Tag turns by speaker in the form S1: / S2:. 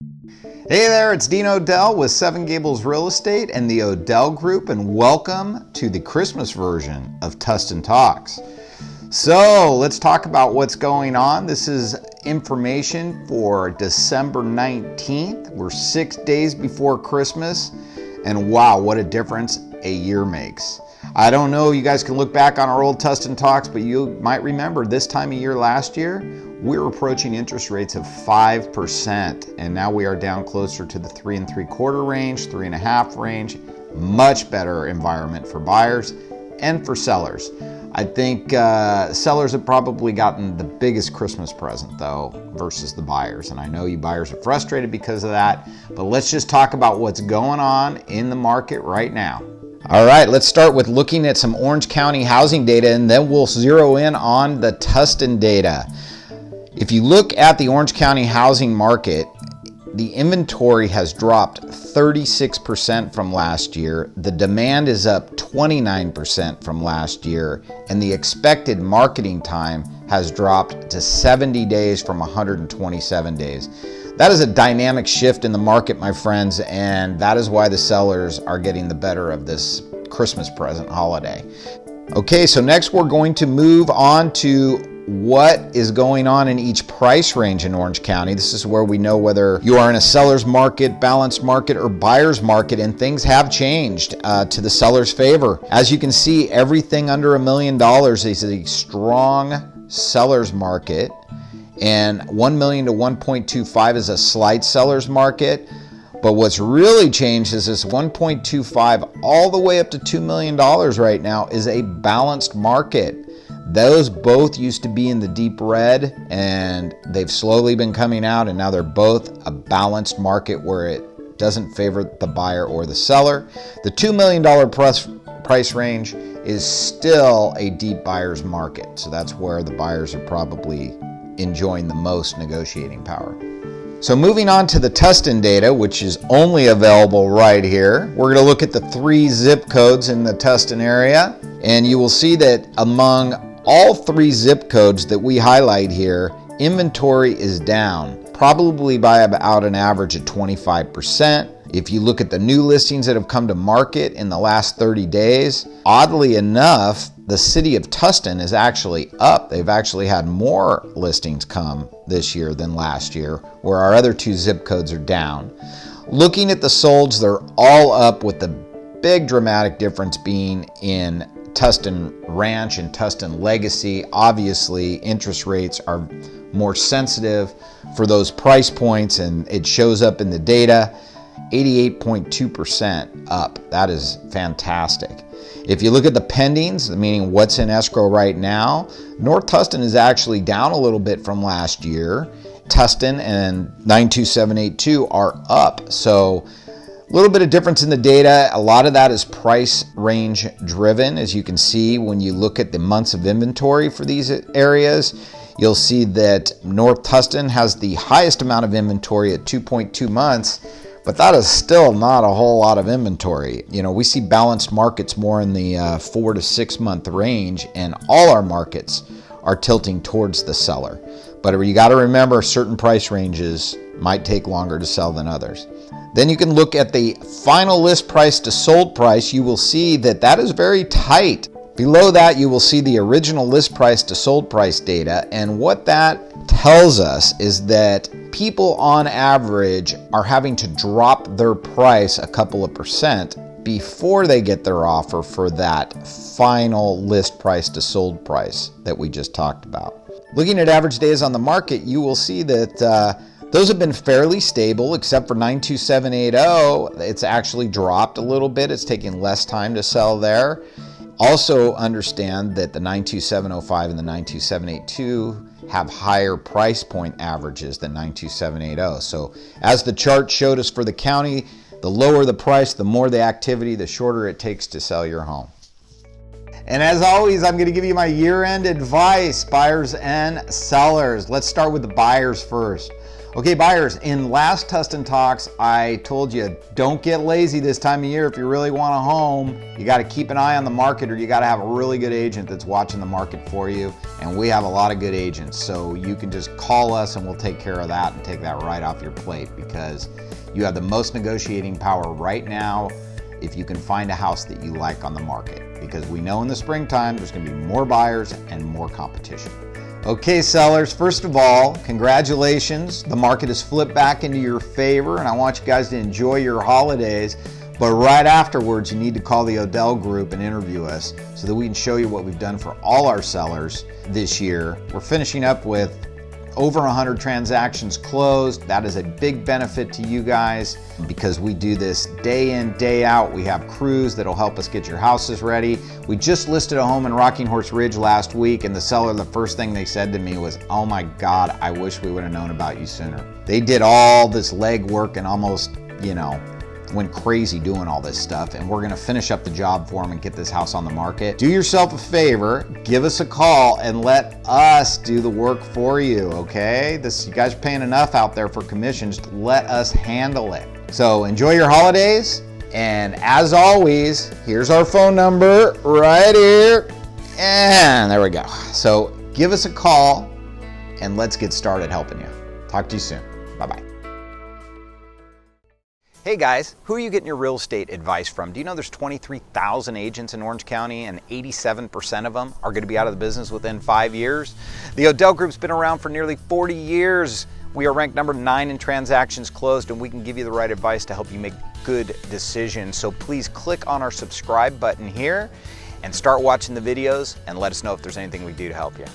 S1: Hey there, it's Dean Odell with 7 Gables Real Estate and the Odell Group, and welcome to the Christmas version of Tustin Talks. So let's talk about what's going on. This is information for December 19th. We're 6 days before Christmas, and wow, what a difference a year makes. I don't know, you guys can look back on our old Tustin Talks, but you might remember this time of year last year, we were approaching interest rates of 5%, and now we are down closer to the 3 3/4 range, 3.5 range. Much better environment for buyers and for sellers. I think sellers have probably gotten the biggest Christmas present though versus the buyers, and I know you buyers are frustrated because of that, but let's just talk about what's going on in the market right now. All right, let's start with looking at some Orange County housing data, and then we'll zero in on the Tustin data. If you look at the Orange County housing market, the inventory has dropped 36% from last year. The demand is up 29% from last year, and the expected marketing time has dropped to 70 days from 127 days. That is a dynamic shift in the market, my friends, and that is why the sellers are getting the better of this Christmas present holiday. Okay, so next we're going to move on to what is going on in each price range in Orange County. This is where we know whether you are in a seller's market, balanced market, or buyer's market, and things have changed to the seller's favor. As you can see, everything under $1 million is a strong seller's market, and 1 million to 1.25 is a slight seller's market. But what's really changed is this 1.25 all the way up to $2 million right now is a balanced market. Those both used to be in the deep red, and they've slowly been coming out, and now they're both a balanced market where it doesn't favor the buyer or the seller. The $2 million price range is still a deep buyer's market, so that's where the buyers are probably enjoying the most negotiating power. So moving on to the Tustin data, which is only available right here, we're going to look at the 3 zip codes in the Tustin area, and you will see that among all 3 zip codes that we highlight here, inventory is down, probably by about an average of 25%. If you look at the new listings that have come to market in the last 30 days, oddly enough, the city of Tustin is actually up. They've actually had more listings come this year than last year, where our other 2 zip codes are down. Looking at the solds, they're all up, with the big dramatic difference being in Tustin Ranch and Tustin Legacy. Obviously, interest rates are more sensitive for those price points, and it shows up in the data. 88.2% up. That is fantastic. If you look at the pendings, meaning what's in escrow right now, North Tustin is actually down a little bit from last year. Tustin and 92782 are up. So a little bit of difference in the data. A lot of that is price range driven. As you can see, when you look at the months of inventory for these areas, you'll see that North Tustin has the highest amount of inventory at 2.2 months, but that is still not a whole lot of inventory. You know, we see balanced markets more in the 4 to 6 month range, and all our markets are tilting towards the seller. But you got to remember, certain price ranges might take longer to sell than others. Then you can look at the final list price to sold price. You will see that that is very tight. Below that, you will see the original list price to sold price data. And what that tells us is that people on average are having to drop their price a couple of percent before they get their offer for that final list price to sold price that we just talked about. Looking at average days on the market, you will see that those have been fairly stable, except for 92780. It's actually dropped a little bit. It's taking less time to sell there. Also understand that the 92705 and the 92782 have higher price point averages than 92780. So as the chart showed us for the county, the lower the price, the more the activity, the shorter it takes to sell your home. And as always, I'm going to give you my year-end advice, buyers and sellers. Let's start with the buyers first. Okay, buyers, in last Tustin Talks, I told you don't get lazy this time of year. If you really want a home, you got to keep an eye on the market, or you got to have a really good agent that's watching the market for you. And we have a lot of good agents, so you can just call us and we'll take care of that and take that right off your plate, because you have the most negotiating power right now if you can find a house that you like on the market, because we know in the springtime there's going to be more buyers and more competition. Okay, sellers, first of all, congratulations. The market has flipped back into your favor, and I want you guys to enjoy your holidays. But right afterwards, you need to call the Odell Group and interview us so that we can show you what we've done for all our sellers this year. We're finishing up with over 100 transactions closed. That is a big benefit to you guys because we do this day in, day out. We have crews that'll help us get your houses ready. We just listed a home in Rocking Horse Ridge last week, and the seller, the first thing they said to me was, "Oh my God, I wish we would have known about you sooner." They did all this legwork and almost, went crazy doing all this stuff, and we're gonna finish up the job for them and get this house on the market. Do yourself a favor, give us a call and let us do the work for you, okay? You guys are paying enough out there for commissions, let us handle it. So enjoy your holidays, and as always, here's our phone number right here, and there we go. So give us a call and let's get started helping you. Talk to you soon. Bye-bye. Hey guys, who are you getting your real estate advice from? Do you know there's 23,000 agents in Orange County and 87% of them are going to be out of the business within 5 years? The Odell Group's been around for nearly 40 years. We are ranked number 9 in transactions closed, and we can give you the right advice to help you make good decisions. So please click on our subscribe button here and start watching the videos and let us know if there's anything we do to help you.